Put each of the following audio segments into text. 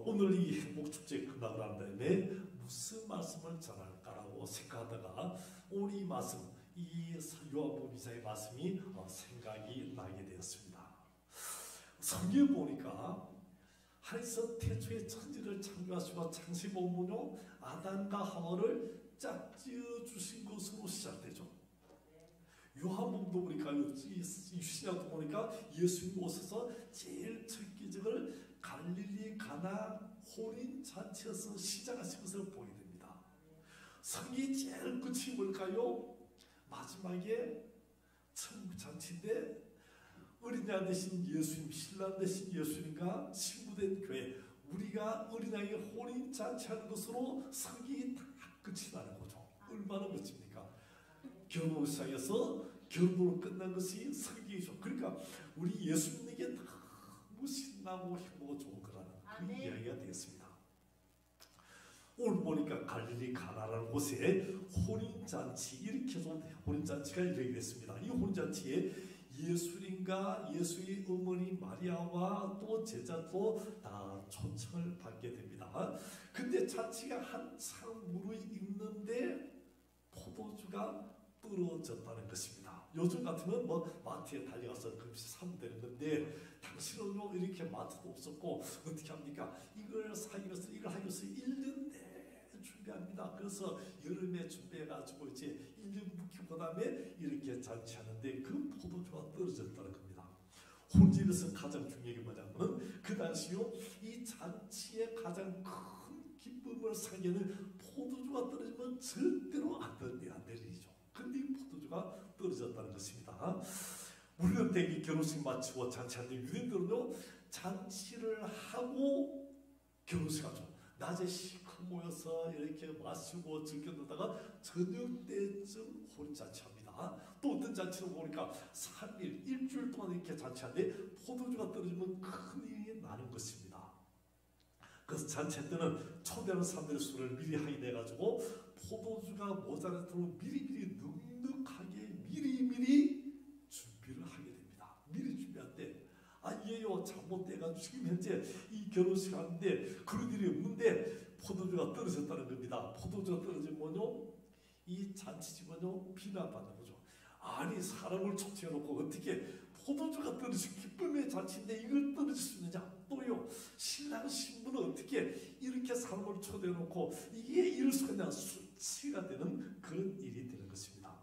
오늘 이 행복축제 끝나고 난 다음에 무슨 말씀을 전할까라고 생각하다가 오늘 이 말씀, 이 요한복음 2장의 말씀이 생각이 나게 되었습니다. 성경에 보니까 하나님께서 태초에 천지를 창조하시고 창세본문요 아담과 하와를 짝지어 주신 것으로 시작되죠. 요한복음도 보니까 유신약도 보니까 예수님 오셔서 제일 첫 기적을 갈릴리 가나 혼인 잔치에서 시작하신 것을 보게 됩니다. 성경이 제일 끝이 뭘까요? 마지막에 천국 잔치인데 어린 양 대신 예수님, 신랑 대신 예수님과 친구된 교회, 우리가 어린 양의 혼인 잔치하는 것으로 성경이 다 끝이 나는 거죠. 얼마나 멋집니까? 결혼식장에서 결혼으로 끝난 것이 성경이죠. 그러니까 우리 예수님에게 너무 신나고 행복하고 좋은 거라는 그 이야기가 되겠습니다. 오늘 보니까 갈릴리 가나라는 곳에 혼인잔치, 이렇게 좀 혼인잔치가 이렇게 됐습니다. 이 혼인잔치에 예수님과 예수의 어머니 마리아와 또 제자도 다 초청을 받게 됩니다. 근데 잔치가 한참 무르익는데 포도주가 떨어졌다는 것입니다. 요즘 같으면 마트에 달려가서 금시 사면 되는 건데 당시는요 이렇게 마트도 없었고 어떻게 합니까? 이걸 사기 위해서 이걸 하기 위해서 1년 내내 준비합니다. 그래서 여름에 준비해가지고 이제 1년 묵히고 그 다음에 이렇게 잔치하는데 그 포도주가 떨어졌다는 겁니다. 혼집에서 가장 중요한 게 뭐냐면 그 당시요 이 잔치의 가장 큰 기쁨을 상기하는 포도주가 떨어지면 절대로 안 될 일이죠. 근데 이 포도주가 떨어졌다는 것입니다. 물론 대개 결혼식 마치고 잔치하는데 유대인들은요 잔치를 하고 결혼식 하죠. 낮에 시커 모여서 이렇게 마시고 즐겨놀다가 저녁 때쯤 혼인잔치합니다. 또 어떤 잔치를 보니까 3일, 일주일 동안 이렇게 잔치하는데 포도주가 떨어지면 큰일이 나는 것입니다. 그래서 잔치 때는 초대하는 사람들의 수를 미리 확인해가지고 포도주가 모자라도록 미리미리 넉넉하게 미리미리 준비를 하게 됩니다. 미리 준비할 때 얘요 잘못돼가지고 지금 현재 이 결혼식 하는데 그런 일이 없는데 포도주가 떨어졌다는 겁니다. 포도주가 떨어지면요 이 잔치집은요 비난받는 거죠. 아니 사람을 초청해놓고 어떻게 포도주가 떨어진 기쁨의 잔치인데 이걸 떨어질 수 있느냐. 또요 신랑 신부는 어떻게 이렇게 사람을 초대해놓고 이게 이럴 수가 있냐. 수치가 되는 그런 일이 되는 것입니다.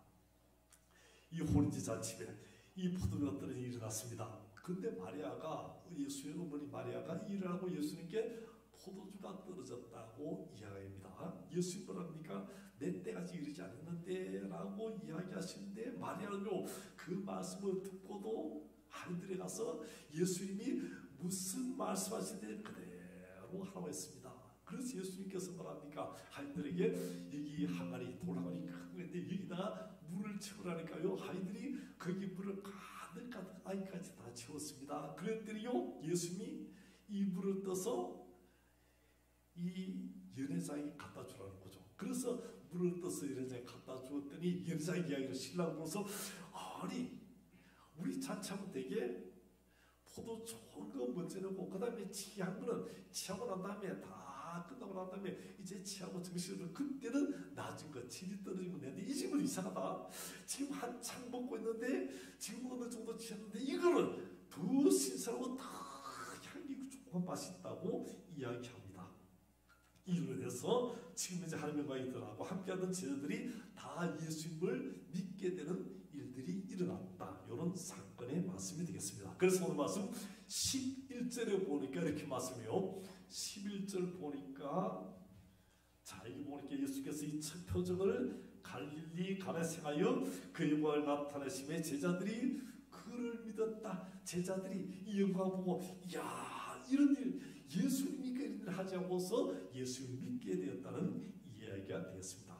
이 혼인지 잔치에 이 포도주가 떨어진 일이 일어났습니다. 근데 마리아가 예수의 어머니 마리아가 일을 하고 예수님께 포도주가 떨어졌다고 이야기합니다. 예수님 뭐랍니까? 내 때까지 이르지 않았는데 라고 이야기하시는데 마리아는요 그 말씀을 듣고도 하늘에 가서 예수님이 무슨 말씀하시는데 그대로 하라고 했습니다. 그래서 예수님께서 뭐랍니까? 하인들에게 여기 항아리 돌항아리 큰 건데 여기다가 물을 채우라니까요. 하인들이 거기 물을 가득 아이까지 다 채웠습니다. 그랬더니요 예수님이 이 물을 떠서 이 연회장이 갖다 주라는 거죠. 그래서 물을 떠서 연회장에 갖다 주었더니 연회장 이야기를 신랑 보면서 아니 우리 잔치하면 되게 포도 좋은 거 먼저 넣고 그 다음에 취한 거는 취하고 난 다음에 다 끝나고 난 다음에 이제 취하고 정신을 그때는 낮은 거 질이 떨어지면 되는데 이 집은 이상하다. 지금 한창 먹고 있는데 지금 어느 정도 취했는데 이거는 더 신선하고 더 향기 좋은 맛있다고 이야기합니다. 이로 해서 지금 이제 하나님 영광이들하고 함께하던 제자들이 다 예수님을 믿게 되는 일들이 일어났다. 이런 사건의 말씀이 되겠습니다. 그래서 오늘 말씀 11절에 보니까 이렇게 말씀해요. 11절 보니까 자 여기 보니까 예수께서 이 첫 표적을 갈릴리 가나에 행하여 그 영광을 나타내심에 제자들이 그를 믿었다. 제자들이 이 영광을 보고 야 이런 일 예수님이 그 일을 하지 않고서 예수를 믿게 되었다는 이야기가 되었습니다.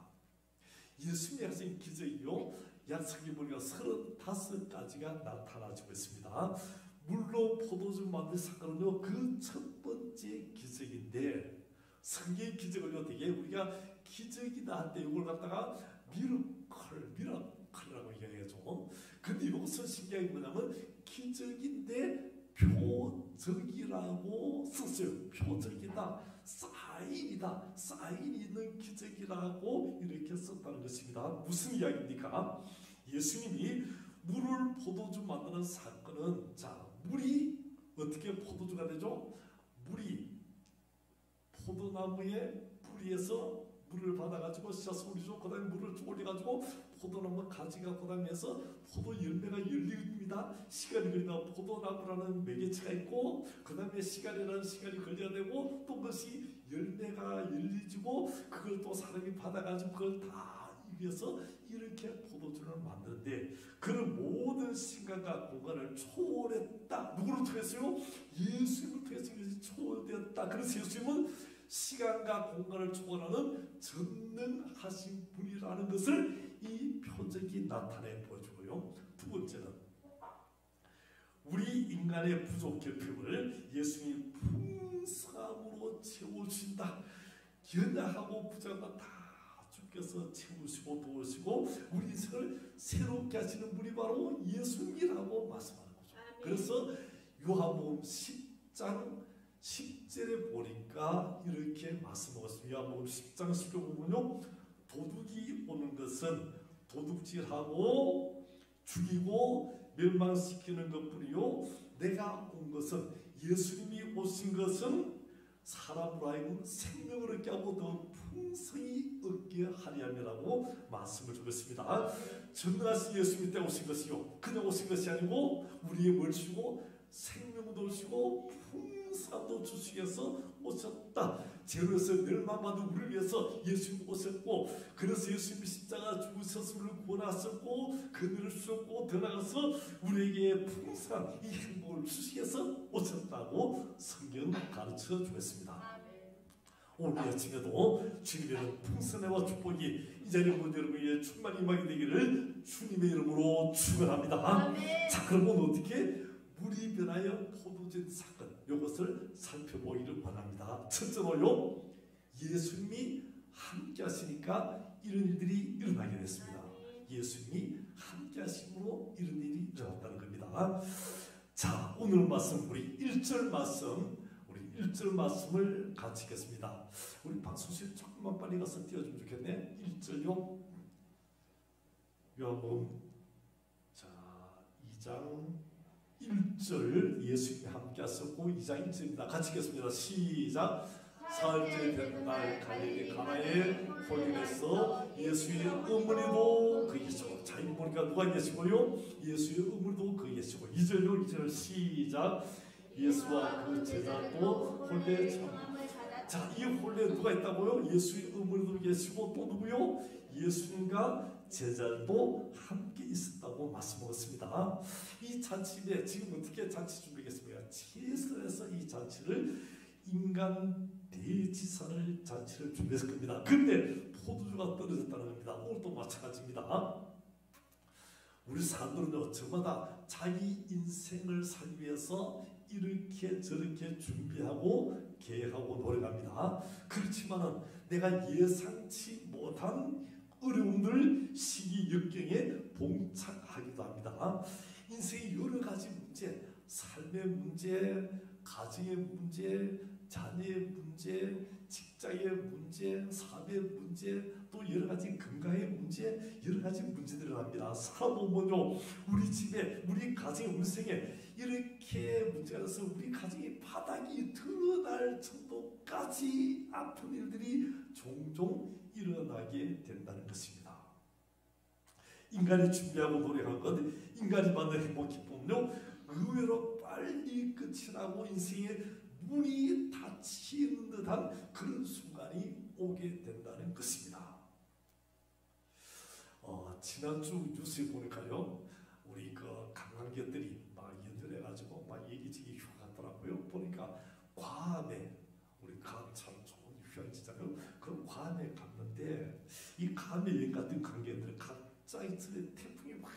예수님이 하신 기적이요 약속이 보니까 35가지가 나타나지고 있습니다. 물로 포도주 만든 사건은요 그 첫 번째 기적인데 성경의 기적을요 되게 우리가 기적이다 할 때 이걸 갖다가 미라클이라고 이야기하죠. 근데 이것은 신기한 게 뭐냐면 기적인데 표적이라고 썼어요. 표적이다, 사인이다, 사인이 있는 기적이라고 이렇게 썼다는 것입니다. 무슨 이야기입니까? 예수님이 물을 포도주 만드는 사건은, 자, 물이 어떻게 포도주가 되죠? 물이 포도나무의 뿌리에서 물을 받아가지고 씨앗을 올리죠. 그 다음에 물을 올려가지고 포도나무 가지가 그 다음에 해서 포도 열매가 열립니다. 시간이 걸리다 포도나무라는 매개체가 있고, 그 다음에 시간이라는 시간이 걸려야 되고, 또 그것이 열매가 열리지고, 그걸 또 사람이 받아가지고 그걸 다 위해서 이렇게 포도주를 만드는데, 그런 모든 시간과 공간을 초월했다. 누구를 통해서요? 예수님을 통해서 이것이 초월되었다. 그래서 예수님은 시간과 공간을 초월하는 전능하신 분이라는 것을 이 표적이 나타내 보여주고요. 두 번째는 우리 인간의 부족 결핍을 예수님이 풍성함으로 채워주신다. 연약하고 부자가 다 주께서 채우시고 도우시고 우리 인생을 새롭게 하시는 분이 바로 예수님이라고 말씀하는 거죠. 그래서 요한복음 10장 10절에 보니까 이렇게 말씀하셨습니다. 요한복음 10장 10절 보면요, 도둑이 오는 것은 도둑질하고 죽이고 멸망시키는 것뿐이요, 내가 온 것은, 예수님이 오신 것은 사람으로 하여금 생명을 얻게 하고 더 풍성히 얻게 하려 함이라고 말씀을 주고 있습니다. 전능하신 예수님 때 오신 것이요, 그냥 오신 것이 아니고 우리의 뭘 주시고 생명도 주시고 풍성도 주시기 위해서 오셨다. 죄로서 멸망받은 우리를 위해서 예수님 오셨고, 그래서 예수님이 십자가 죽으셨음을 구원하셨고 그늘을 주셨고, 더 나아가서 우리에게 풍성한 이 행복을 주시기 위해서 오셨다고 성경 가르쳐 주었습니다. 오늘 아침에도 주님의 풍성함과 축복이 이 자리에 모든 여러분에게 충만히 임하게 되기를 주님의 이름으로 축원합니다. 자, 그럼 오늘 어떻게 물이 변하여 포도주 사건, 이것을 살펴보기를 원합니다. 첫째로요, 예수님이 함께 하시니까 이런 일들이 일어나게 됐습니다. 예수님이 함께 하심으로 이런 일이 일어났다는 겁니다. 자, 오늘 말씀, 우리 1절 말씀, 우리 1절 말씀을 같이 읽겠습니다. 우리 박수씨 조금만 빨리 가서 띄워주면 좋겠네. 1절요. 요한복음 자 2장 1절 예수님이 함께 하셨고 2장 1절입니다. 같이 읽겠습니다. 시작. 사흘째 되는 날 갈릴리 가나에 홀림에서 예수의 어머니도 거기 계시고, 자, 이거 보니까 누가 계시고요? 예수의 어머니도 거기 계시고. 2절요. 2절 시작. 예수와 그 제자도 홀레 참. 자, 이 홀레에 누가 있다고요? 예수의 어머니도 계시고 또 누구요? 예수님과 제자도 함께 있었다고 말씀하셨습니다. 이 잔치에 지금 어떻게 잔치 준비하겠습니까? 최선에서 이 잔치를 인간 대지산을 잔치를 준비했을 겁니다. 그런데 포도주가 떨어졌다는 겁니다. 오늘도 마찬가지입니다. 우리 사람들은 저마다 자기 인생을 살기 위해서 이렇게 저렇게 준비하고 계획하고 노력합니다. 그렇지만은 내가 예상치 못한 어려움들, 시기, 역경에 봉착하기도 합니다. 인생의 여러 가지 문제, 삶의 문제, 가정의 문제, 자녀의 문제, 직장의 문제, 사업의 문제, 또 여러 가지 건강의 문제, 여러 가지 문제들을 합니다. 살아보면요, 우리 집에, 우리 가정에, 우리 생에 이렇게 문제가 있어서 우리 가정의 바닥이 드러날 정도까지 아픈 일들이 종종 일어나게 된다는 것입니다. 인간이 준비하고 노력한 것, 인간이 받는 행복, 기쁨은요, 의외로 빨리 끝이 나고 인생의 문이 닫히는 듯한 그런 순간이 오게 된다는 것입니다. 지난주 뉴스에 보니까요, 우리 그 관광객들이 막 연결해가지고 막 얘기지기 휴가 갔더라고요. 보니까 괌에, 우리 괌 참 좋은 휴양지잖아요. 그 괌에 갔는데 이 괌에 여행 갔던 관객들 갑자기 태풍이 막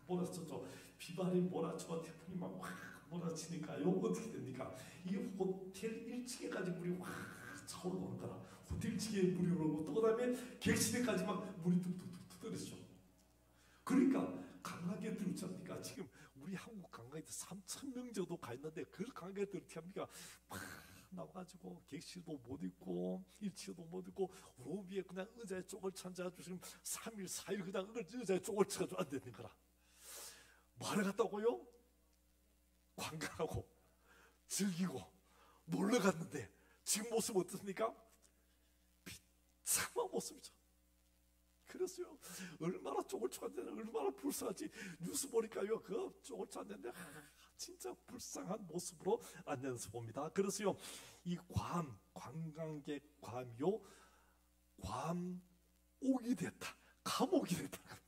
몰아쳤죠. 비바람이 몰아쳐 태풍이 막 몰아치니까요, 어떻게 됩니까? 이 호텔 1층에까지 물이 확 차올라오는 거라. 호텔 1층에 물이 오르고 또 그다음에 객실에까지 막 물이 뚝뚝뚝 떨어지죠. 그러니까 관광객들이 어떻습니까? 지금 우리 한국 관광객 3,000명 정도 가 있는데 그 관광객들 어떻게 합니까? 막 나와가지고 객실도 못 있고 일치도 못 있고 로비에 그냥 의자에 쪽을 찬자가지고 지금 3일 4일 그냥 의자에 쪽을 쳐가지고 앉아있는 거라. 뭐하러 갔다고요? 관광하고 즐기고 놀러 갔는데 지금 모습 어떻습니까? 비참한 모습이죠. 그래서요, 얼마나 쪽을 쳐왔는데 얼마나 불쌍하지. 뉴스 보니까요, 그 쪽을 쳤는데 진짜 불쌍한 모습으로 앉아서 봅니다. 그래서요, 이 관광객 괌이요, 괌옥이 됐다, 감옥이 됐다.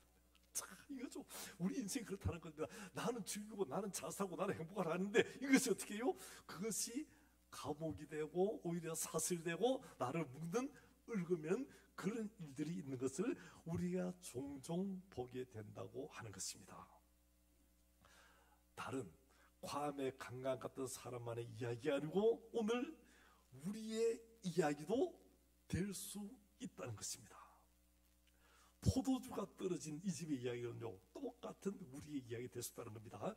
이거죠. 우리 인생이 그렇다는 겁니다. 나는 즐기고 나는 잘 살고 나는 행복을 하는데 이것이 어떻게 해요? 그것이 감옥이 되고 오히려 사슬되고 나를 묶는 얽으면 그런 일들이 있는 것을 우리가 종종 보게 된다고 하는 것입니다. 다른 괌의 강간 같은 사람만의 이야기 아니고 오늘 우리의 이야기도 될 수 있다는 것입니다. 포도주가 떨어진 이 집의 이야기는요, 똑같은 우리의 이야기 될 수 있다는 겁니다.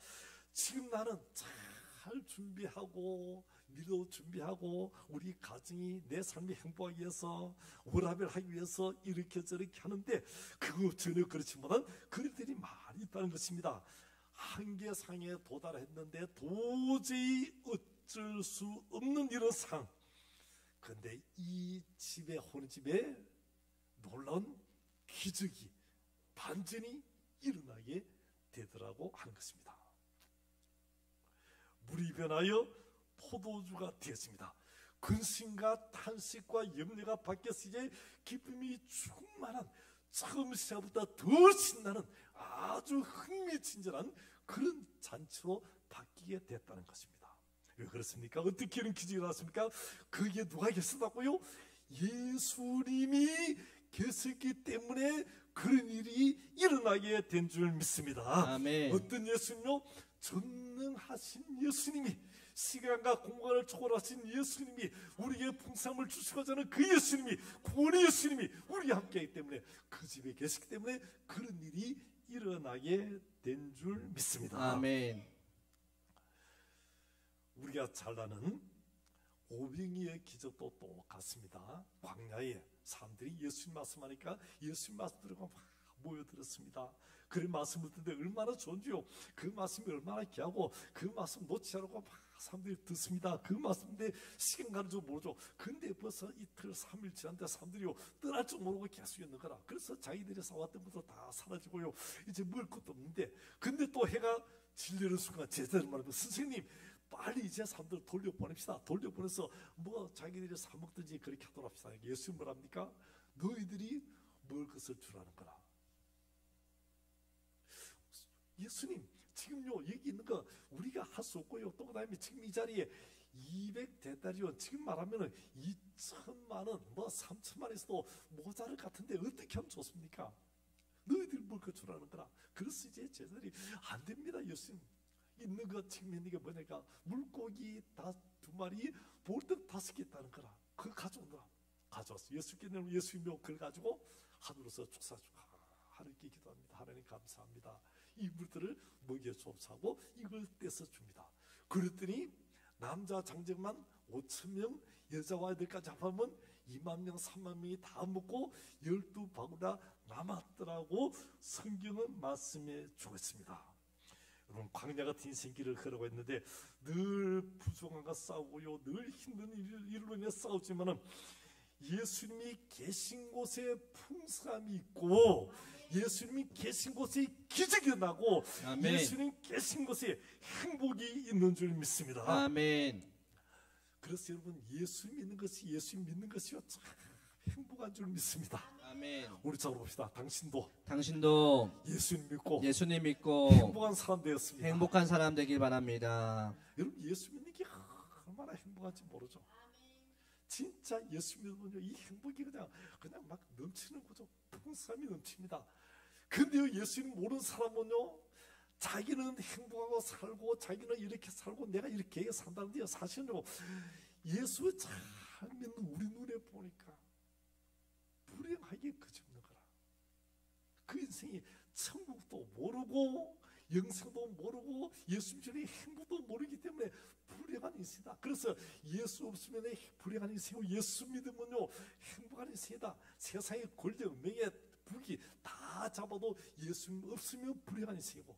지금 나는 잘 준비하고 미래도 준비하고 우리 가정이 내 삶이 행복하기 위해서 워라밸 하기 위해서 이렇게 저렇게 하는데 그거 전혀 그렇지만은 그들이 많이 있다는 것입니다. 한계상에 도달했는데 도저히 어쩔 수 없는 이런 상황. 그런데 이 집에 혼인집에 놀라운 기적이 반전이 일어나게 되더라고 하는 것입니다. 물이 변하여 포도주가 되었습니다. 근심과 탄식과 염려가 바뀌어서 이제 기쁨이 충만한 처음 시작보다 더 신나는 아주 흥미진진한 그런 잔치로 바뀌게 됐다는 것입니다. 왜 그렇습니까? 어떻게 이런 기적이 나왔습니까? 거기에 누가 계셨다고요? 예수님이 계셨기 때문에 그런 일이 일어나게 된 줄 믿습니다. 아멘. 어떤 예수님요? 전능하신 예수님이, 시간과 공간을 초월하신 예수님이, 우리에게 풍성함을 주시고자 하는 그 예수님이, 구원의 예수님이 우리와 함께하기 때문에, 그 집에 계시기 때문에 그런 일이 일어나게 된 줄 믿습니다. 아멘. 우리가 잘 아는 오병이의 기적도 똑같습니다. 광야에 사람들이 예수님 말씀하니까 예수님 말씀 들으고 막 모여들었습니다. 그 말씀을 듣는데 얼마나 좋은지요. 그 말씀이 얼마나 귀하고 그 말씀 놓지 않고 막 사람들이 듣습니다. 그 말씀인데 시간 가는 줄 모르죠. 근데 벌써 이틀 3일 지났는데 사람들이요 떠날 줄 모르고 계속 있는 거라. 그래서 자기들이 싸웠던 것도 다 사라지고요, 이제 먹을 것도 없는데, 근데 또 해가 질리는 순간 제자들 말하면 선생님 빨리 이제 사람들 돌려보냅시다. 돌려보내서 뭐 자기들이 사 먹든지 그렇게 하도록 합시다. 예수님 뭐랍니까? 너희들이 먹을 것을 주라는 거라. 예수님 지금요 여기 있는 거 우리가 할 수 없고요, 또 그다음에 지금 이 자리에 200대다리온 지금 말하면은 2천만 원, 뭐 3천만 원에서도 모자랄 같은데 어떻게 하면 좋습니까? 너희들이 먹을 것 주라는 거라. 그래서 이제 제자들이 안 됩니다. 예수님 있는 것 지금 있는 게 뭐냐니까 물고기 2마리, 볼떡 5개 있다는 거라. 그거 가져오느라 가져왔어. 예수께는 예수님이 그걸 가지고 하늘로서 축사주가 하나님께 기도합니다. 하나님 감사합니다. 이 물들을 먹여 주옵소서 이걸 떼서 줍니다. 그랬더니 남자 장정만 5,000명, 여자와 아이들까지 합하면 2만 명, 3만 명이 다 먹고 12바구나 남았더라고 성경은 말씀해 주고 있습니다. 여러분, 광야 같은 인생길을 걸어가고 있는데 늘 부족함과 싸우고요, 늘 힘든 일로 인해 싸우지만은 예수님이 계신 곳에 풍성함이 있고 예수님이 계신 곳에 기적이 나고 아멘. 예수님 계신 곳에 행복이 있는 줄 믿습니다. 아멘. 그래서 여러분, 예수님 믿는 것이, 예수님 믿는 것이요 참 행복한 줄 믿습니다. 아멘. 우리 적으로 봅시다. 당신도 예수님 믿고 예수님 믿고 행복한 사람 되었습니다. 행복한 사람 되길 바랍니다. 여러분, 예수 믿는 게 얼마나 행복한지 모르죠. 진짜 예수 믿으면요 이 행복이 그냥 막 넘치는 거죠. 풍성함이 넘칩니다. 근데요, 예수님 모르는 사람은요 자기는 행복하고 살고 자기는 이렇게 살고 내가 이렇게 산다는데요, 사실은요 예수 잘 믿는 우리 눈에 보니까 불행하게 그쳐없는 거라. 그 인생이 천국도 모르고 영생도 모르고 예수 전에 행복도 모르기 때문에 불행한 인생이다. 그래서 예수 없으면 불행한 인생이고 예수 믿으면요 행복한 인생이다. 세상의 권력, 명예, 부귀 다 잡아도 예수 없으면 불행한 인생이고,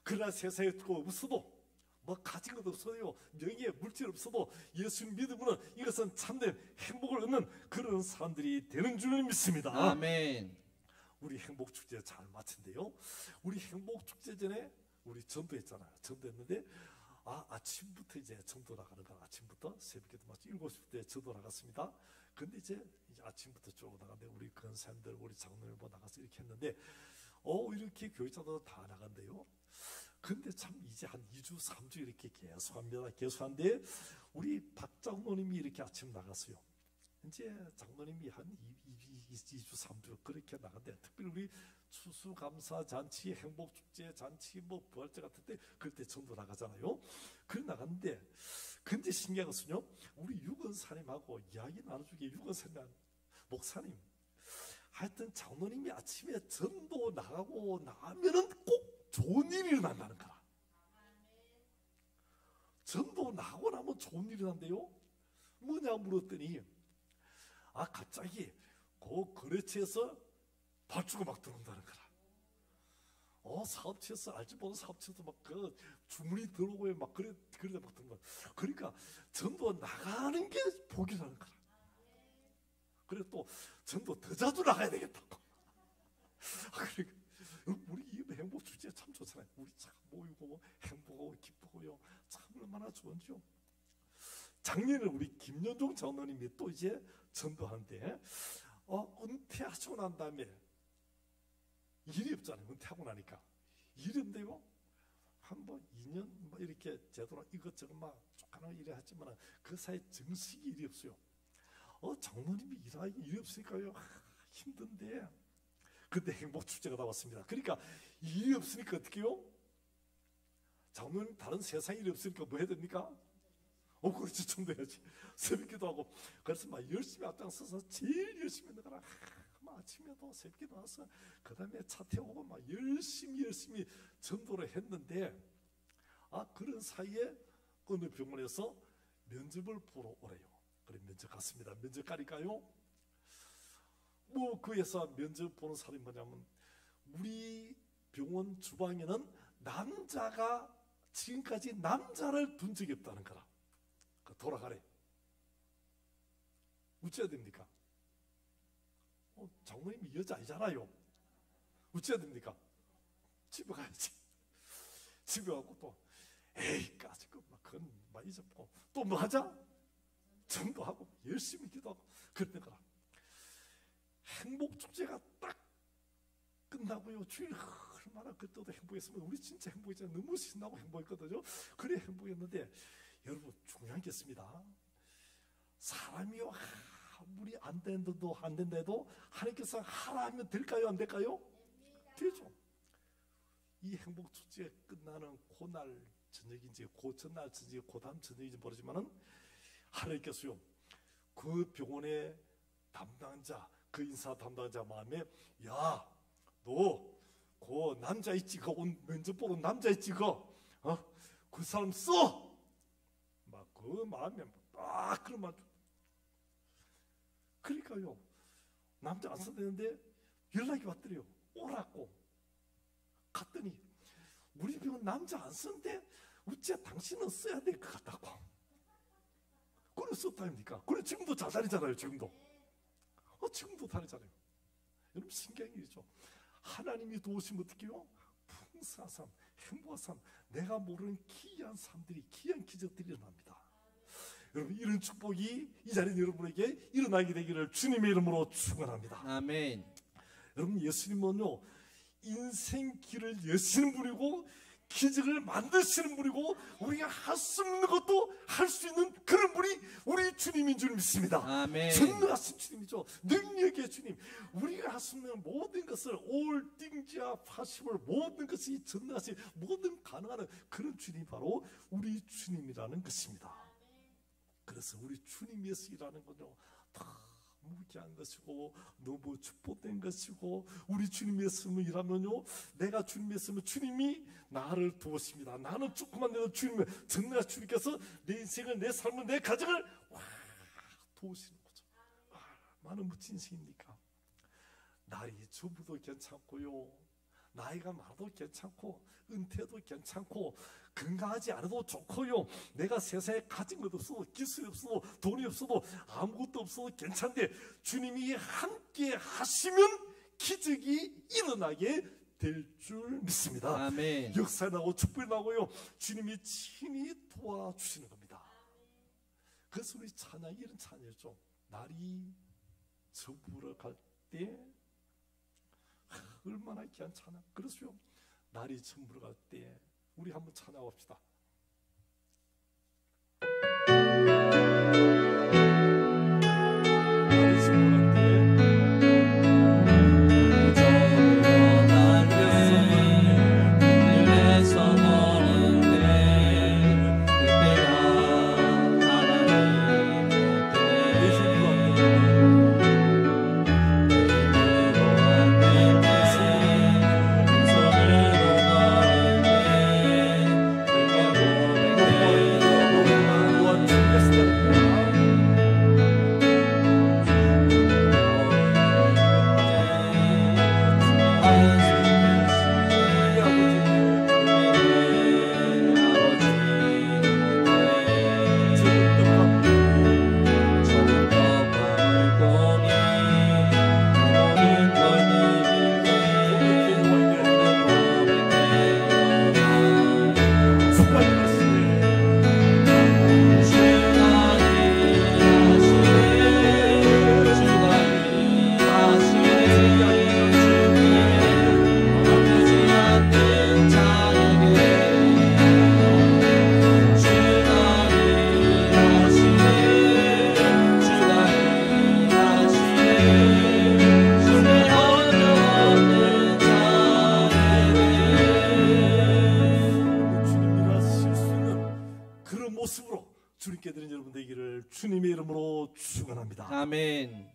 그러나 세상에 없어도 뭐 가진 것 없어요, 명예, 물질 없어도 예수 믿으면 이것은 참된 행복을 얻는 그런 사람들이 되는 줄 믿습니다. 아멘. 우리 행복 축제 잘 마친데요. 우리 행복 축제 전에 우리 전도했잖아요. 전도했는데 아침부터 이제 전도 나가는 거, 아침부터 새벽에도 마치 7시부터 전도 나갔습니다. 근데 이제 아침부터 쭉 나갔는데 우리 권사님들, 우리 장로님 나가서 이렇게 했는데 이렇게 교회자도 다 나간대요. 근데 참 이제 한 2주 3주 이렇게 계속합니다. 계속한데 우리 박 장로님이 이렇게 아침 나갔어요. 이제 장로님이 한 2주 3주 그렇게 나간대. 특별히 우리 추수감사 잔치, 행복축제 잔치, 뭐 부활절 같은 때 그럴 때 전도 나가잖아요. 그래 나갔는데, 근데 신기한 것은요, 우리 유건사님하고 이야기 나눠주기에 유건사님 목사님 하여튼 장로님이 아침에 전도 나가고 나면은 꼭 좋은 일이 일어난다는 거라. 전도 나고 나면 좋은 일이 일어난대요. 뭐냐 물었더니 갑자기 그 거래처에서 발주가 막 들어온다는 거라. 사업체에서 알지 못한 사업체에서 막 그 주문이 들어오고 막 그러다 막 들어온 거야. 그러니까 전도 나가는 게 복이라는 거라. 그래 또 전도 더 자주 나가야 되겠다고. 그러니까 우리 이 행복 축제 참 좋잖아요. 우리 참 모이고 행복하고 기쁘고요. 참 얼마나 좋은지요. 작년에 우리 김연종 장로님이 또 이제 전도하는데 은퇴하시고 난 다음에 일이 없잖아요. 은퇴하고 나니까 일이 없는데요. 한 번 2년 뭐 이렇게 제대로 이것저것 막 조그마한 일을 했지만 그 사이 정식이 일이 없어요. 장로님이 일이 없으니까요 힘든데, 그때 행복 축제가 나왔습니다. 그러니까 일이 없으니까 어떻게 해요? 장로님 다른 세상 일이 없으니까 뭐 해야 됩니까? 그렇지, 전도해야지. 새벽기도 하고. 그래서 막 열심히 앞장서서 제일 열심히 했는 거라. 아침에도 새벽에 나와서 그 다음에 차 태우고 막 열심히 전도를 했는데, 그런 사이에 어느 병원에서 면접을 보러 오래요. 그래 면접 갔습니다. 면접 가니까요, 그 회사 면접 보는 사람이 뭐냐면, 우리 병원 주방에는 남자가 지금까지 남자를 둔 적이 없다는 거라. 돌아가래. 어찌해야 됩니까? 장모님이 여자 아니잖아요. 어찌해야 됩니까? 집에 가야지. 집에 가고 또 까짓거 막 그건 막 잊어먹고 또 뭐 하자? 전도하고 열심히 기도하고 그랬던 거라. 행복축제가 딱 끝나고요, 주일 얼마나 그때도 행복했으면, 우리 진짜 행복했잖아요. 너무 신나고 행복했거든요. 그래 행복했는데, 여러분 중요한 게 있습니다. 사람이요 아무리 안 된데도 하나님께서 하라 하면 될까요, 안 될까요? 되죠. 이 행복축제 끝나는 그날 저녁인지 그 전날 저녁인지 그 다음 저녁인지 모르지만은 하나님께서요 그 병원의 담당자, 그 인사 담당자 마음에, 야 너 그 남자 있지, 그 면접 보러 남자 있지, 그 사람 써! 막 그 마음에 딱 그런 말. 그러니까요 남자 안 써되는데 연락이 왔더래요. 오라고. 갔더니 우리 병원 남자 안 쓰는데 어째 당신은 써야 될 것 같다고. 그래 썼다입니까? 그래 지금도 잘 다니잖아요. 지금도 다니잖아요. 여러분 신기한 일이죠. 하나님이 도우시면 어떻게 해요? 풍성한 삶, 행복한 삶, 내가 모르는 기이한 삶들이, 기이한 기적들이 일어납니다. 여러분 이런 축복이 이 자리에 여러분에게 일어나게 되기를 주님의 이름으로 축원합니다. 아멘. 여러분 예수님은요 인생 길을 여시는 분이고 기적을 만드시는 분이고, 우리가 할 수 없는 것도 할 수 있는 그런 분이 우리 주님인 줄 믿습니다. 아멘. 전능하신 주님이죠. 능력의 주님. 우리가 할 수 없는 모든 것을 all things are possible, 모든 것이 전능하신, 모든 가능한 그런 주님이 바로 우리 주님이라는 것입니다. 그래서 우리 주님 위해서 일하는 건요 다 무기한 것이고 너무 축복된 것이고, 우리 주님의 말씀을 일하면요, 내가 주님의 말씀을 주님이 나를 도우십니다. 나는 조금만 내도 주님을 정말 주님께서 내 인생을, 내 삶을, 내 가정을 도우시는 거죠. 많은 멋진 인생입니까? 날이 저부도 괜찮고요, 나이가 많아도 괜찮고, 은퇴도 괜찮고, 건강하지 않아도 좋고요, 내가 세상에 가진 것도 없어도, 기술이 없어도, 돈이 없어도, 아무것도 없어도 괜찮은데 주님이 함께 하시면 기적이 일어나게 될 줄 믿습니다. 아멘. 역사 나고 축복이 나고요, 주님이 친히 도와주시는 겁니다. 그래서 우리 찬양이 이런 찬양이죠. 날이 저물어 갈때 얼마나 귀한 찬양. 그래서요, 날이 저물어 갈 때 우리 한번 찬양합시다. 날이 저물어 갈 하늘에서 노는데 그때가 하나님의 주님께 드린 여러분 되기를 주님의 이름으로 축원합니다. 아멘.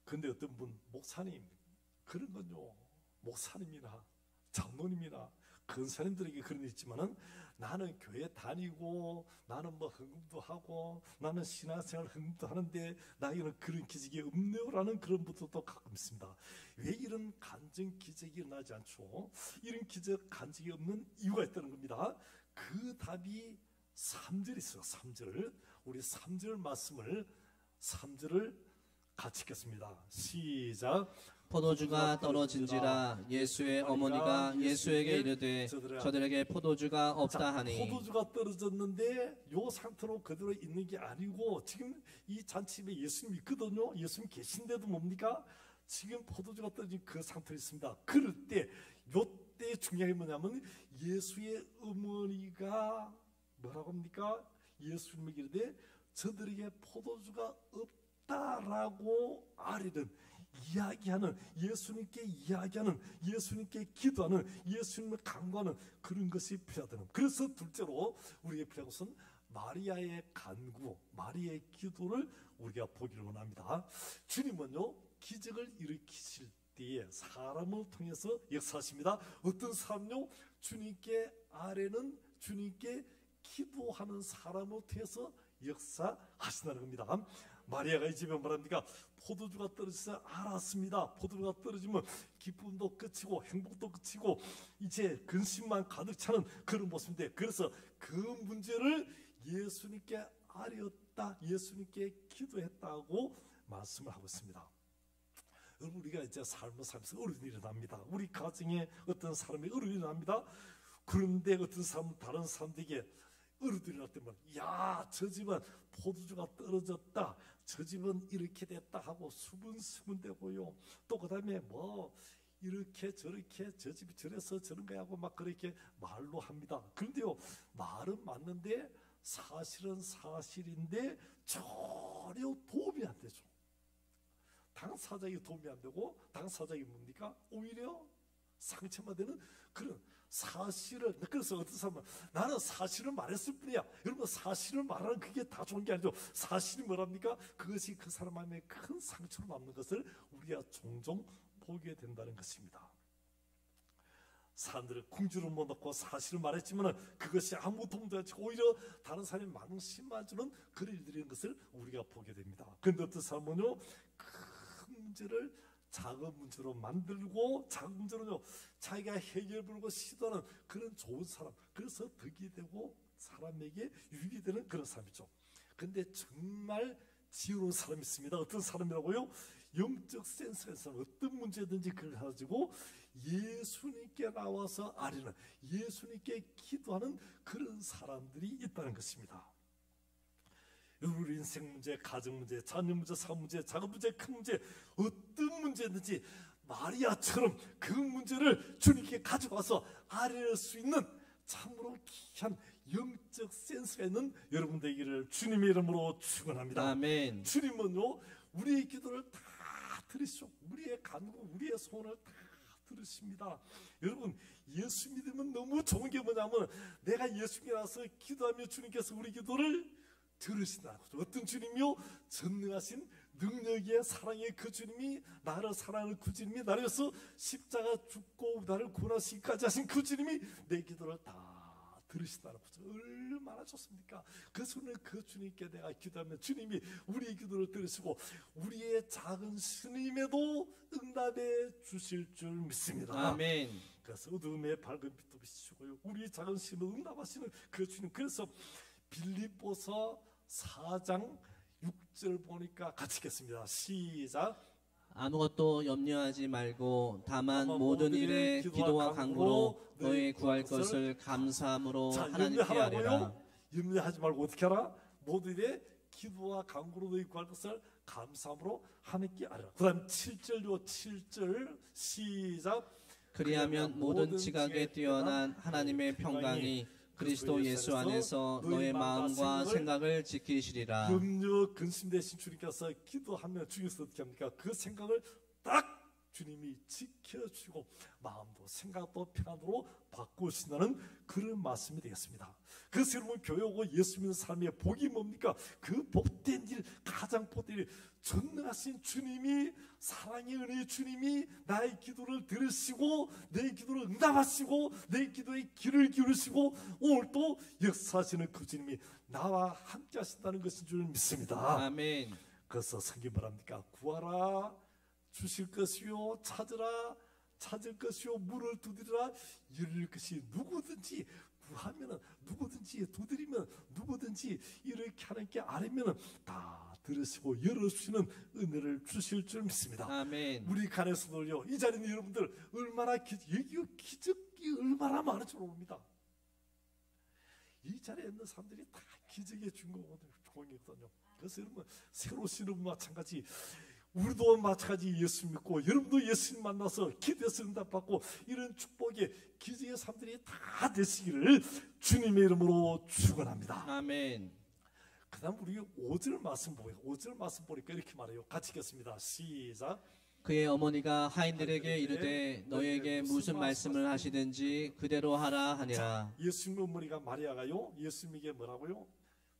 근데 어떤 분, 목사님, 그런 건요, 목사님이나 장로님이나 근사님들에게 그런 게 있지만은, 나는 교회 다니고 나는 뭐 헌금도 하고 나는 신앙생활 헌금도 하는데 나에게는 그런 기적이 없네요라는 그런 분들도 가끔 있습니다. 왜 이런 간증 기적이 일어나지 않죠? 이런 기적 간증이 없는 이유가 있다는 겁니다. 그 답이 3절이 있어요. 3절. 우리 3절 말씀을 3절을 같이 읽겠습니다. 시작. 포도주가 떨어진지라 예수의 어머니가 예수에게 이르되 저들에게 포도주가 없다 하니. 포도주가 떨어졌는데 요 상태로 그대로 있는 게 아니고, 지금 이 잔치에 예수님 있거든요. 예수님 계신데도 뭡니까? 지금 포도주가 떨어진 그 상태에 있습니다. 그럴 때, 요때 중요한 게 뭐냐면, 예수의 어머니가 뭐라고 합니까? 예수님에게 이르되 저들에게 포도주가 없다라고 아뢰는, 이야기하는, 예수님께 이야기하는, 예수님께 기도하는, 예수님을 간구하는 그런 것이 필요하다는. 그래서 둘째로 우리가 필요한 것은 마리아의 간구, 마리아의 기도를 우리가 보기를 원합니다. 주님은요, 기적을 일으키실 때에 사람을 통해서 역사하십니다. 어떤 사람요? 주님께 아뢰는, 주님께 기도하는 사람을 통해서 역사하신다는 겁니다. 마리아가 이 집에 말합니까? 포도주가 떨어져서 알았습니다. 포도주가 떨어지면 기쁨도 끝이고 행복도 끝이고 이제 근심만 가득 차는 그런 모습인데, 그래서 그 문제를 예수님께 아뢰었다, 예수님께 기도했다고 말씀을 하고 있습니다. 여러분, 우리가 이제 삶을 살면서 어려움이 일어납니다. 우리 가정에 어떤 사람이 어려움이 일어납니다. 그런데 어떤 사람은 다른 사람들에게 어려움이 일어날 때만, 야, 저 집은 포도주가 떨어졌다, 저 집은 이렇게 됐다 하고 수근수근대고요. 또 그 다음에 뭐 이렇게 저렇게 저 집이 저래서 저런 거야 하고 막 그렇게 말로 합니다. 그런데요, 말은 맞는데 사실은 사실인데 전혀 도움이 안 되죠. 당사자에게 도움이 안 되고, 당사자에게 뭡니까? 오히려 상처만 되는 그런 사실을, 그래서 어떤 사람은 나는 사실을 말했을 뿐이야. 여러분, 사실을 말하는 그게 다 좋은 게 아니죠. 사실이 뭐랍니까? 그것이 그 사람 안에 큰 상처로 남는 것을 우리가 종종 보게 된다는 것입니다. 사람들은 궁주를 못 넣고 사실을 말했지만 그것이 아무 도움도 안 되고 오히려 다른 사람이 망신맞는 그런 일들인 것을 우리가 보게 됩니다. 그런데 어떤 사람은요, 큰 문제를 작은 문제로 만들고 작은 문제로요 자기가 해결하려고 시도하는 그런 좋은 사람, 그래서 덕이 되고 사람에게 유익이 되는 그런 사람이죠. 그런데 정말 지혜로운 사람이 있습니다. 어떤 사람이라고요? 영적 센스가 있는 사람, 어떤 문제든지 그걸 가지고 예수님께 나와서 아뢰는, 예수님께 기도하는 그런 사람들이 있다는 것입니다. 우리 인생 문제, 가정 문제, 자녀 문제, 사업 문제, 작은 문제, 큰 문제, 어떤 문제든지 마리아처럼 그 문제를 주님께 가져와서 아뢰할 수 있는 참으로 귀한 영적 센스가 있는 여러분 되기를 주님의 이름으로 축원합니다. 아멘. 주님은요 우리의 기도를 다 들으시고 우리의 간구, 우리의 소원을 다 들으십니다. 여러분, 예수 믿으면 너무 좋은 게 뭐냐면 내가 예수께 나서 기도하며 주님께서 우리 기도를 들으신다는 거죠. 어떤 주님이요? 전능하신 능력의 사랑의 그 주님이, 나를 사랑하는 그 주님이, 나를 위해서 십자가 죽고 나를 구원하시기까지 하신 그 주님이 내 기도를 다 들으신다는 거죠. 얼마나 좋습니까? 그래서 오늘 그 주님께 내가 기도하면 주님이 우리의 기도를 들으시고 우리의 작은 스님에도 응답해 주실 줄 믿습니다. 아멘. 그래서 어둠의 밝은 빛도 비추고요 우리 작은 스님을 응답하시는 그 주님. 그래서 빌립보서 4장 6절 보니까 같이 읽겠습니다. 시작. 아무것도 염려하지 말고 다만 모든 일에 기도와 간구로 너희 구할 것을 감사함으로 하나님께 아뢰라. 염려하지 말고 어떻게 하라? 모든 일에 기도와 간구로 너희 구할 것을 감사함으로 하나님께 아뢰라. 그 다음 7절요 7절 시작. 그리하면 모든 지각에 뛰어난 하나님의 평강이 그리스도 예수 안에서 너의 마음과 생각을 지키시리라. 염려 근심 대신 주님께서 기도하면 주님께서 어떻게 합니까? 그 생각을 딱 주님이 지켜주고 마음도 생각도 평안으로 바꾸신다는 그런 말씀이 되겠습니다. 그래서 여러분, 교회 오고 예수 믿는 사람의 복이 뭡니까? 그 복된 일, 가장 복된 일, 전능하신 주님이, 사랑의 은혜의 주님이 나의 기도를 들으시고 내 기도를 응답하시고 내 기도에 귀를 기울이시고 오늘 또 역사하시는 그 주님이 나와 함께 하신다는 것인 줄 믿습니다. 아멘. 그래서 성경 말합니까? 구하라 주실 것이요, 찾으라 찾을 것이요, 문을 두드리라 열릴 것이. 누구든지 구하면, 누구든지 두드리면, 누구든지 이렇게 하나님께 아뢰면 다 들으시고 열어주시는 은혜를 주실 줄 믿습니다. 아멘. 우리 간에서도요, 이 자리에 있는 여러분들 얼마나 여기 기적이 얼마나 많은 줄 모릅니다. 이 자리에 있는 사람들이 다 기적의 주인공이거든요. 그래서 여러분, 새로 오시는 분 마찬가지, 우리도 마찬가지 예수 믿고 여러분도 예수님 만나서 기도해서 응답받고 이런 축복의 기적의 사람들이 다 되시기를 주님의 이름으로 축원합니다. 아멘. 그 다음 우리 5절 말씀 보니까 이렇게 말해요. 같이 읽겠습니다. 시작. 그의 어머니가 하인들에게 이르되 너희에게 무슨 말씀을 하시든지 그대로 하라 하니라. 예수님 어머니가 마리아가요, 예수님에게 뭐라고요?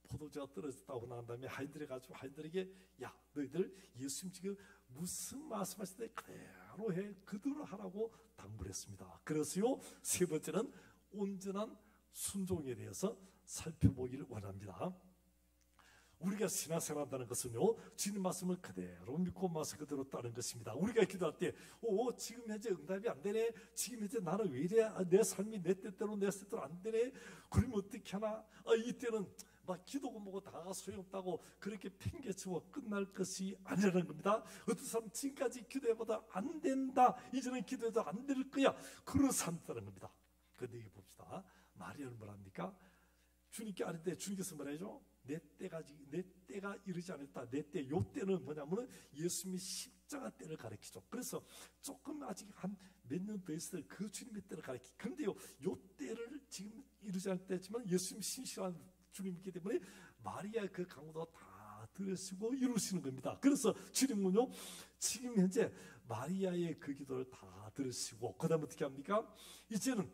포도주가 떨어졌다고 난 다음에 하인들이 가지고 하인들에게, 야 너희들 예수님 지금 무슨 말씀하실 때 그대로 해, 그대로 하라고 당부를 했습니다. 그래서요, 세 번째는 온전한 순종에 대해서 살펴보기를 원합니다. 우리가 신앙생활 한다는 것은요, 주님 말씀을 그대로 믿고 말씀 그대로 따르는 것입니다. 우리가 기도할 때 지금 현재 응답이 안 되네, 지금 현재 나는 왜 이래, 내 삶이 내 뜻대로 안 되네, 그러면 어떻게 하나, 이때는 막 기도고 뭐고 다 소용없다고 그렇게 팽개치고 끝날 것이 아니라는 겁니다. 어떤 사람 지금까지 기도해보다 안 된다, 이제는 기도해도 안 될 거야, 그런 사람이라는 겁니다. 그런데 이게 봅시다. 마리아는 뭐랍니까? 주님께 아뢰 때 주님께서 뭐라죠? 내 때가 이르지 않았다. 내 때, 요 때는 뭐냐면은 예수님이 십자가 때를 가리키죠. 그래서 조금 아직 한 몇 년 더 있을 때 그 주님의 때를 가리키. 그런데요, 요 때를 지금 이르지 않을 때지만 예수님 신실한 주님이기 때문에 마리아의 그 강구도 다 들으시고 이루시는 겁니다. 그래서 주님은요, 지금 현재 마리아의 그 기도를 다 들으시고, 그 다음 어떻게 합니까? 이제는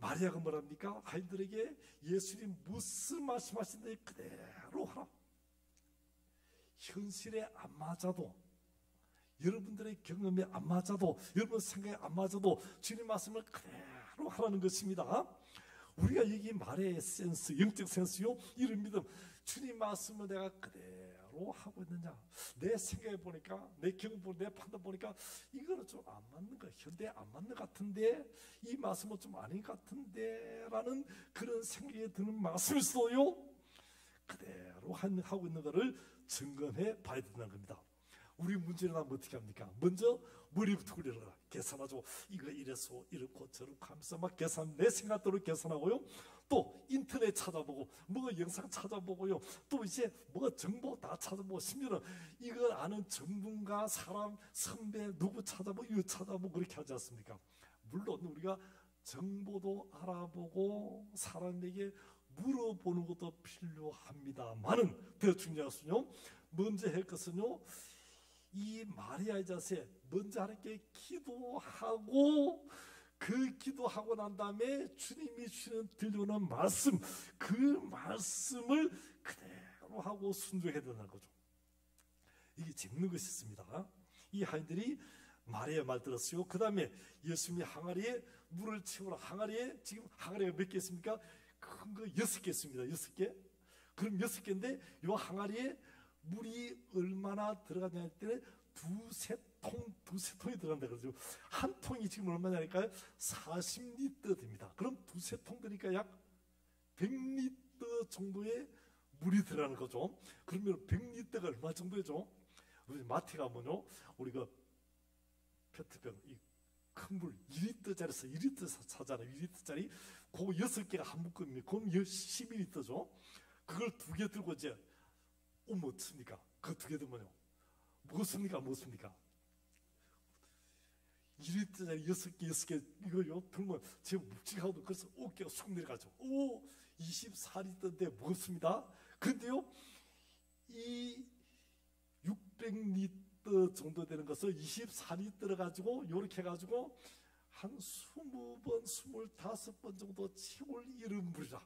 마리아가 뭐랍니까? 아이들에게 예수님 무슨 말씀하시는지 그대로 하라. 현실에 안 맞아도, 여러분들의 경험에 안 맞아도, 여러분 생각에 안 맞아도 주님 말씀을 그대로 하라는 것입니다. 우리가 여기 말의 센스, 영적 센스요, 이런 믿음, 주님 말씀을 내가 그대로 하고 있느냐, 내 생각해 보니까, 내 경험 보니까, 내 판단 보니까 이거는 좀 안 맞는 거, 현대에 안 맞는 것 같은데, 이 말씀은 좀 아닌 것 같은데 라는 그런 생각이 드는 말씀일수도요, 그대로 하고 있는 것을 점검해 봐야 된다는 겁니다. 우리 문제는 하면 어떻게 합니까? 먼저 머리부터 굴려라. 계산하죠. 이거 이래서 이렇고 저렇고 하면서 막 계산, 내 생각대로 계산하고요. 또 인터넷 찾아보고, 뭐 영상 찾아보고요. 또 이제 뭐 정보 다 찾아보고, 심지어는 이걸 아는 전문가, 사람, 선배 누구 찾아보고 이거 찾아보고 그렇게 하지 않습니까? 물론 우리가 정보도 알아보고 사람에게 물어보는 것도 필요합니다만은 더 중요한 것은요, 먼저 할 것은요, 이 마리아의 자세, 먼저 하는 게 기도하고, 그 기도하고 난 다음에 주님이 주시는 들려오는 말씀, 그 말씀을 그대로 하고 순종해야 된다는 거죠. 이게 재밌는 것이 있습니다. 이 하인들이 마리아 말 들었어요. 그 다음에 예수님이 항아리에 물을 채우라. 항아리에 지금 항아리가 몇 개 있습니까? 큰 거 6개 있습니다. 6개. 그럼 6개인데 이 항아리에 물이 얼마나 들어가냐 할 때는 두세 통이 들어간다 그러죠. 한 통이 지금 얼마냐니까요? 40리터 됩니다. 그럼 두세 통 되니까 약 100리터 정도의 물이 들어가는 거죠. 그러면 100리터가 얼마 정도죠? 우리 마트 가면요, 우리가 페트병, 이 큰 물 2리터짜리에서 2리터 사잖아요. 2리터짜리 그거 6개가 한 묶음이에요. 그럼 12리터죠. 그걸 2개 들고 이제 오면 어떻습니까? 그 2개 들면요, 무엇입니까? 2리터짜리 6개 이거요 들면 제 묵직하고, 그래서 어깨가 쑥 내려가죠. 24리터인데 무겁습니다. 근데요, 이 600리터 정도 되는 것을 24리터 가지고 이렇게 해가지고 한 20번, 25번 정도 채울 이런 물이라.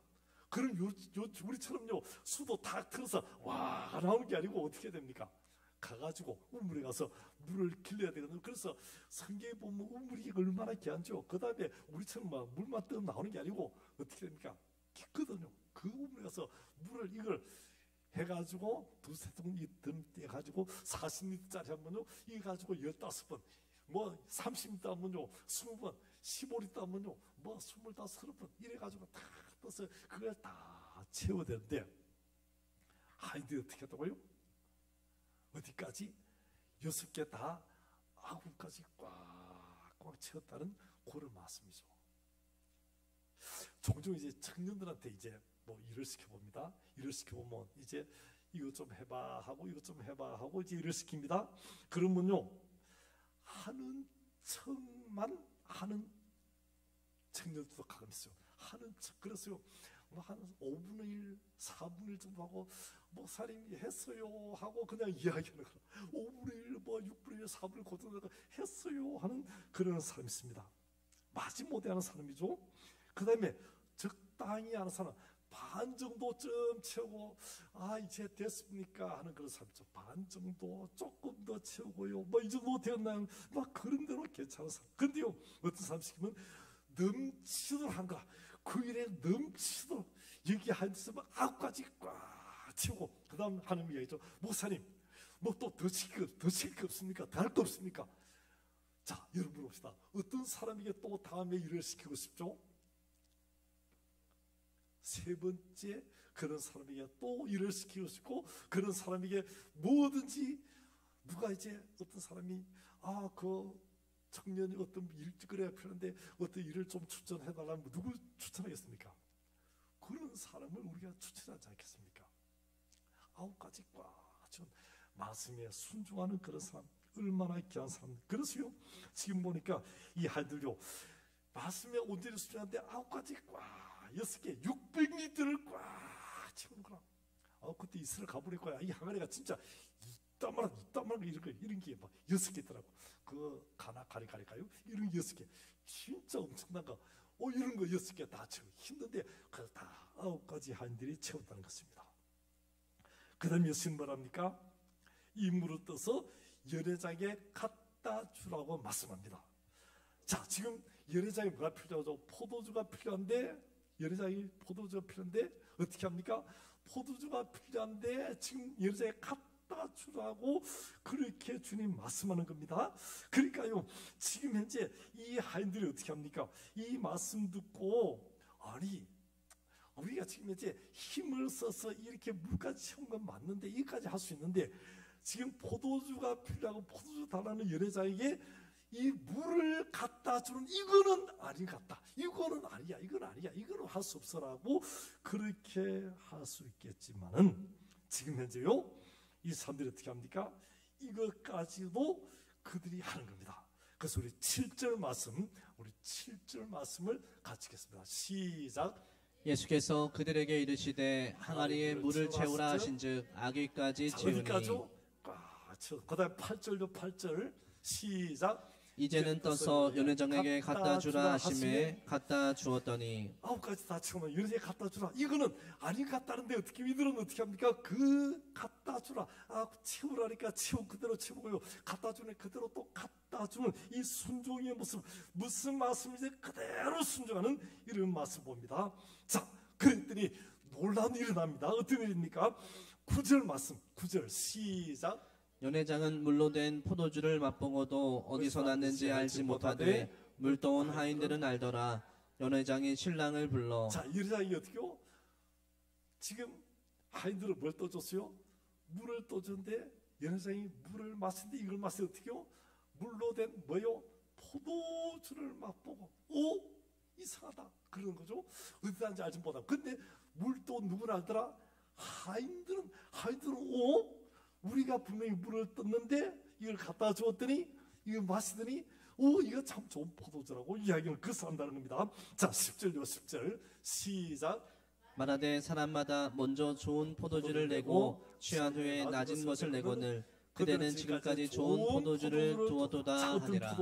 그럼 우리처럼요, 수도 다 틀어서 와 나오는 게 아니고 어떻게 됩니까? 가가지고 우물에 가서 물을 길러야 되거든요. 그래서 성경에 보면 우물이 얼마나 귀한죠. 그 다음에 우리처럼 막 물만 떠 나오는 게 아니고 어떻게 됩니까? 깊거든요. 그 우물에 가서 물을 이걸 해가지고 두세 통이 떼가지고 40리터짜리 하면요, 이거 가지고 15번, 뭐 30리터 하면요 20번, 15리터 하면요 뭐 25, 30번 이래가지고 다 떠서 그걸 다 채워야 되는데, 하인들이 어떻게 했다고요? 어디까지? 6개 다 9까지 꽉꽉 채웠다는 그런 말씀이죠. 종종 이제 청년들한테 이제 뭐 일을 시켜봅니다. 일을 시켜보면 이제 이거 좀 해봐 하고 이거 좀 해봐 하고 이제 일을 시킵니다. 그러면요, 하는 척만 하는 청년들도 가끔 있어요. 하는 척. 그래서요, 뭐 한 5분의 1, 4분의 1 정도 하고 목사님이 했어요 하고 그냥 이야기하는 거. 5분의 1, 뭐 6분의 1, 4분의 1 고정해서 했어요 하는 그런 사람이 있습니다. 마지못해 하는 사람이죠. 그 다음에 적당히 하는 사람, 반 정도쯤 채우고 이제 됐습니까 하는 그런 사람이죠. 반 정도, 조금 더 채우고요, 뭐 이 정도 되었나요? 막 그런 대로 괜찮은 사람. 근데요, 어떤 사람 시키면 넘치도록 한 거야. 그 일에 넘치도록 여기 앉으면 9가지 꽉 채우고, 그 다음 하는 이야기죠. 목사님, 뭐 또 더 시킬 게 없습니까? 더 할 거 없습니까? 자, 여러분 봅시다. 어떤 사람에게 또 다음에 일을 시키고 싶죠? 세 번째, 그런 사람에게 또 일을 시키고 싶고, 그런 사람에게 뭐든지, 누가 이제 어떤 사람이 그 청년이 어떤 일거리가 필요한데 어떤 일을 좀 추천해달라면 누구 추천하겠습니까? 그런 사람을 우리가 추천하지 않겠습니까? 9가지 꽉 채운 말씀에 순종하는 그런 사람, 얼마나 귀한 사람. 그래서요, 지금 보니까 이 아이들요, 말씀에 온전히 순종하는데 9가지 꽉 6개 600리터를 꽉 채우는 거라. 그때 이스라엘 가보니까 이 항아리가 진짜 이따만한 이런 게 막 6개 있더라고. 그 가리가요? 이런 6개 진짜 엄청난 거. 이런 거 6개 다 채우기 힘든데 그래서 다 9가지 하인들이 채웠다는 것입니다. 그 다음에 예수님 뭐랍니까? 이 물을 떠서 연회장에 갖다 주라고 말씀합니다. 자, 지금 연회장에 뭐가 필요하죠? 포도주가 필요한데, 연회장이 포도주가 필요한데 어떻게 합니까? 포도주가 필요한데 지금 연회장에 갖다 주라고 그렇게 주님 말씀하는 겁니다. 그러니까요, 지금 현재 이 하인들이 어떻게 합니까? 이 말씀 듣고, 아니 우리가 지금 현재 힘을 써서 이렇게 물까지 채운 건 맞는데, 이까지 할 수 있는데 지금 포도주가 필요하고 포도주 달라는 연회장에게 이 물을 갖다 주는 이거는 아닌 것 같다. 이거는 아니야. 이건 아니야. 이거는 할 수 없어라고 그렇게 할 수 있겠지만은 지금 현재요, 이 사람들이 어떻게 합니까? 이것까지도 그들이 하는 겁니다. 그래서 우리 7절 말씀을 같이 읽겠습니다. 시작. 예수께서 그들에게 이르시되 항아리에 물을 채우라 하신즉 아귀까지 채우니. 그 다음에 8절도 8절 시작. 이제는 떠서 연회장에게 갖다 주라 하심에 갖다 주었더니. 9가지 다 채우면 연회장에 갖다 주라. 이거는 아닌 것 같다는데 어떻게 이들은 어떻게 합니까? 그 갖다 주라. 채우라니까 채우 그대로 채우고요. 갖다 주네 그대로 또 갖다 주는 이 순종의 모습, 무슨 말씀인지 그대로 순종하는 이런 말씀 봅니다. 자, 그랬더니 놀라운 일이 일어납니다. 어떤 일입니까? 9절 말씀, 9절 시작. 연회장은 물로 된 포도주를 맛보고도 어디서 났는지 알지 못하되 물떠온 하인들은 알더라. 연회장이 신랑을 불러. 자, 연회장이 어떻게요? 지금 하인들은 뭘 떠줬어요? 물을 떠줬는데 연회장이 물을 마시는데 이걸 마시는데 어떻게요? 물로 된 뭐요? 포도주를 맛보고 이상하다 그러는 거죠. 어디 났는지 알지 못하고. 근데 물도 누구나 알더라? 하인들은 우리가 분명히 물을 떴는데 이걸 갖다 주었더니 이걸 마시더니 이거 참 좋은 포도주라고 이야기를 한다는 겁니다. 자, 10절요. 10절 시작. 말하되 사람마다 먼저 좋은 포도주를 내고 취한 후에 낮은 것을 내거늘 그대는 지금까지 좋은 포도주를 두었도다 하니라.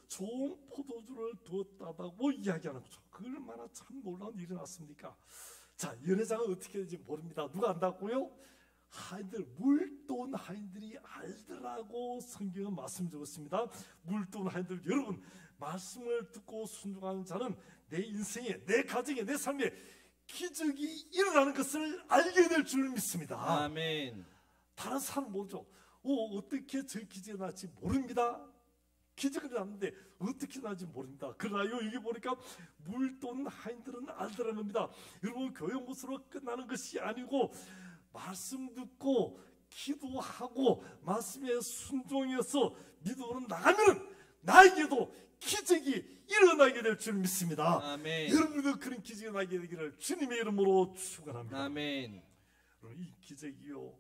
좋은 포도주를 두었다고 이야기하는 거죠. 얼마나 참 놀라운 일이 났습니까? 자, 연회장은 어떻게 되는지 모릅니다. 누가 안다고요? 하인들, 물돈 하인들이 알더라고 성경은 말씀 주었습니다. 물돈 하인들, 여러분 말씀을 듣고 순종하는 자는 내 인생에, 내 가정에, 내 삶에 기적이 일어나는 것을 알게 될 줄 믿습니다. 아멘. 다른 사람 모르죠. 어떻게 저 기적이 날지 모릅니다. 기적이 났는데 어떻게 날지 모릅니다. 그러나요, 여기 보니까 물돈 하인들은 알더라는 겁니다. 여러분, 교회 모습으로 끝나는 것이 아니고 말씀 듣고 기도하고 말씀에 순종해서 믿음으로 나가면 나에게도 기적이 일어나게 될 줄 믿습니다. 아멘. 여러분도 그런 기적이 나게 되기를 주님의 이름으로 축원합니다. 아멘. 이 기적이요,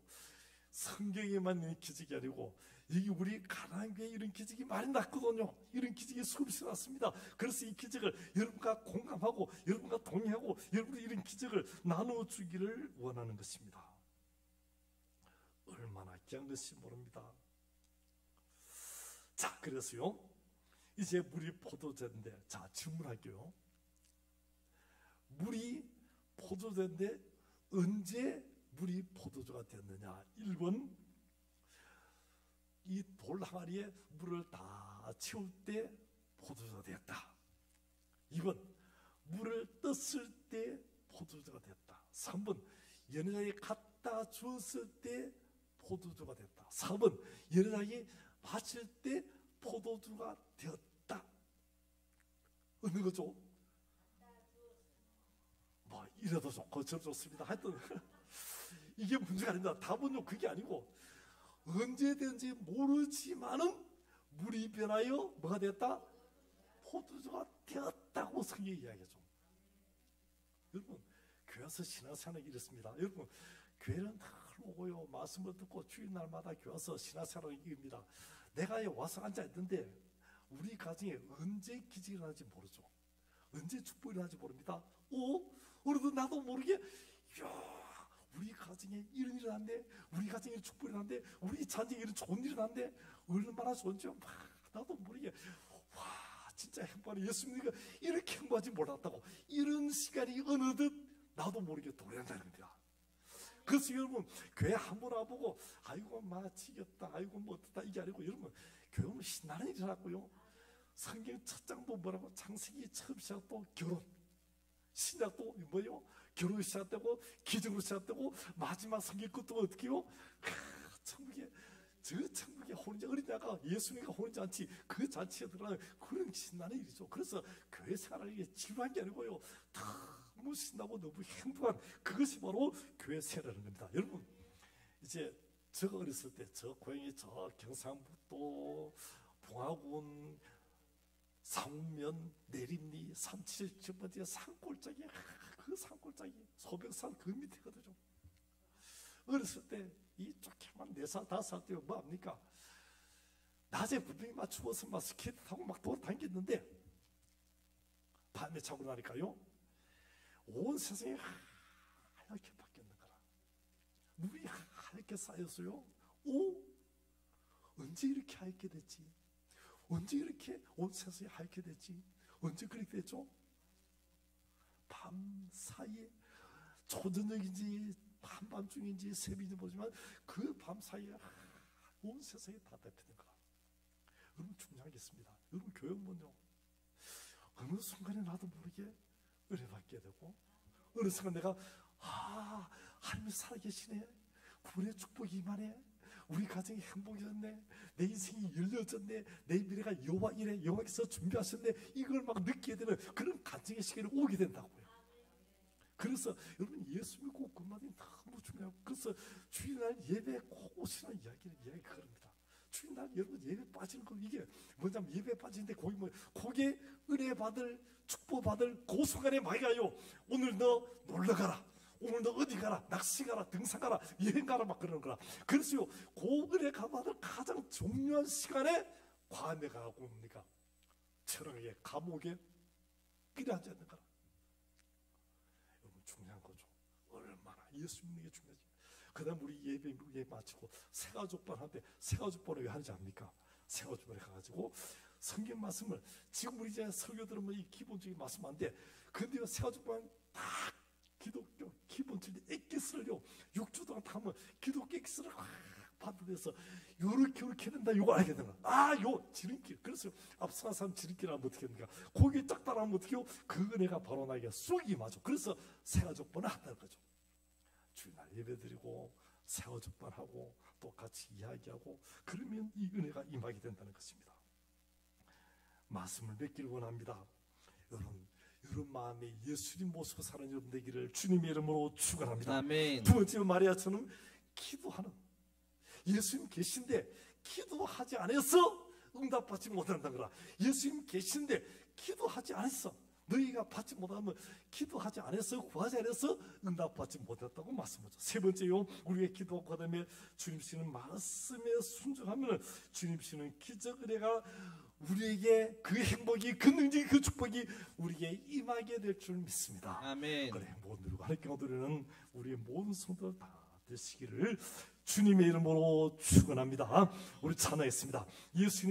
성경에만 있는 기적이 아니고 여기 우리 가나안 교회에 이런 기적이 많이 났거든요. 이런 기적이 수없이 났습니다. 그래서 이 기적을 여러분과 공감하고 여러분과 동의하고 여러분이 이런 기적을 나눠주기를 원하는 것입니다. 얼마나 귀한 것이 모릅니다. 자, 그래서요, 이제 물이 포도주인데, 자, 질문할게요. 물이 포도주인데 언제 물이 포도주가 됐느냐? 1번, 이 돌 항아리에 물을 다 채울 때 포도주가 됐다. 2번, 물을 떴을 때 포도주가 됐다. 3번, 연회장에 갖다 주었을 때 포도주가 됐다. 4번, 연회장이 마실 때 포도주가 되었다. 어느 거죠? 뭐 이래도 좋고 저래도 좋습니다. 하여튼 이게 문제가 아닙니다. 답은요, 그게 아니고 언제든지 모르지만은 물이 변하여 뭐가 됐다? 포도주가 되었다고 성경이 이야기하죠. 여러분, 교회에서 신앙생활이 이렇습니다. 여러분, 교회는 다 오고요, 말씀을 듣고 주일날마다 교회 와서 신앙생활을 이깁니다. 내가 와서 앉아있는데 우리 가정에 언제 기적이 일어날지 모르죠. 언제 축복이 일어날지 모릅니다. 어느덧 나도 모르게 우리 가정에 이런 일이 났네, 우리 가정에 축복이 났네, 우리 자녀에 이런 좋은 일이 났네. 얼마나 좋은지 나도 모르게 진짜 행복하네. 예수님이 이렇게 행복하지 몰랐다고. 이런 시간이 어느덧 나도 모르게 도래한다는 겁니다. 그래서 여러분 교회 한 번 와보고 아이고 마치겠다, 아이고 뭐 어떻다 이게 아니고, 여러분 교회 오면 신나는 일이 일어났고요. 성경 첫 장도 뭐라고, 창세기 처음 시작도 결혼, 신약도 뭐요? 결혼이 시작되고 기적으로 시작되고 마지막 성경 끝도 어떻게 해요? 천국에, 저 천국에 혼자 어린 자가 예수님과 혼자 잔치, 그 잔치에 들어가는 그런 신나는 일이죠. 그래서 교회 생활이 지루한 게 아니고요, 너무 신나고 너무 행복한, 그것이 바로 교회 생활이라는 겁니다. 여러분 이제 제가 어렸을 때 저 고향이 저 경상북도 봉화군 상면 내림리 377번째 산골짜기, 그 산골짜기 소백산 그 밑에거든요. 어렸을 때 이 조그만 4살 5살 때 뭐 합니까? 낮에 분명히 막 추워서 막 스케이트 타고 막 돌아다녔는데 밤에 자고 나니까요 온 세상이 하얗게 바뀌었는 거라. 눈이 하얗게 쌓였어요. 오, 언제 이렇게 하얗게 됐지? 언제 이렇게 온 세상이 하얗게 됐지? 언제 그렇게 됐죠? 밤 사이에, 초저녁인지 한밤중인지 새벽인지 모르지만 그 밤 사이에 온 세상이 다 대표된 거라. 여러분 중요하겠습니다. 여러분 교육은요, 어느 순간에 나도 모르게 은혜받게 되고, 어느 순간 내가 하나님이 살아계시네, 구원의 축복이 임하네, 우리 가정이 행복해졌네, 내 인생이 열려졌네, 내 미래가 여호와 이래, 여호와께서 준비하셨네, 이걸 막 느끼게 되는 그런 간증의 시간이 오게 된다고요. 그래서 여러분 예수 믿고 그만이 너무 중요하고, 그래서 주일날 예배 꼭 오시는 이야기 그럽니다. 주일날 여러분 예배 빠지는 거, 이게 뭐냐면 예배 빠지는데 거기에 은혜 받을, 축복 받을 그 순간에 많이 가요. 오늘 너 놀러 가라, 오늘 너 어디 가라, 낚시 가라, 등산 가라, 여행 가라, 막 그러는 거라. 그래서요 그 은혜 받을 가장 중요한 시간에 과내가 하고 뭡니까? 철학의 감옥에 필요하지 않는 거라. 여러분 중요한 거죠. 얼마나 예수 믿는 게 중요하지. 그 다음 우리 예배 마치고 새가족반한테, 새가족반을 왜 하는지 압니까? 새가족반에 가가지고 성경 말씀을, 지금 우리 이제 설교 들으면 이 기본적인 말씀 안 돼. 근데 새가족반 딱 기독교 기본적인 엑기스를요 6주 동안 다 하면 기독교 엑기스를 받아내서 요렇게 된다, 요거 알게 되는 거야. 요 지름길. 그래서 앞서간 사람 지름길 하면 어떻게 됩니까? 거기 딱 따라하면 어떻게 해요? 그 은혜가 바로 나에게 쑥이 맞아. 그래서 새가족반을 한다는 거죠. 주일날 예배드리고 새가족반하고 또 같이 이야기하고, 그러면 이 은혜가 임하게 된다는 것입니다. 말씀을 맺기를 원합니다. 여러분 마음에 예수님 모시고 사는 여러분 되기를 주님의 이름으로 축원합니다. 아멘. 두 번째 마리아처럼 기도하는, 예수님 계신데 기도하지 않아서 응답받지 못한다는 거라. 예수님 계신데 기도하지 않았어, 너희가 받지 못하면 기도하지 않아서, 구하지 않아서 응답받지 못했다고 말씀하죠. 세 번째요, 우리의 기도하고 그다음에 주님 씨는 말씀에 순종하면 주님 씨는 기적 은혜가 우리에게, 그 행복이, 그 능력이, 그 축복이 우리에게 임하게 될 줄 믿습니다. 아멘. 그래, 행복을 누리고 하나님께 얻으려는 우리의 모든 성도들 다 되시기를 주님의 이름으로 축원합니다. 우리 찬양했습니다. 예수님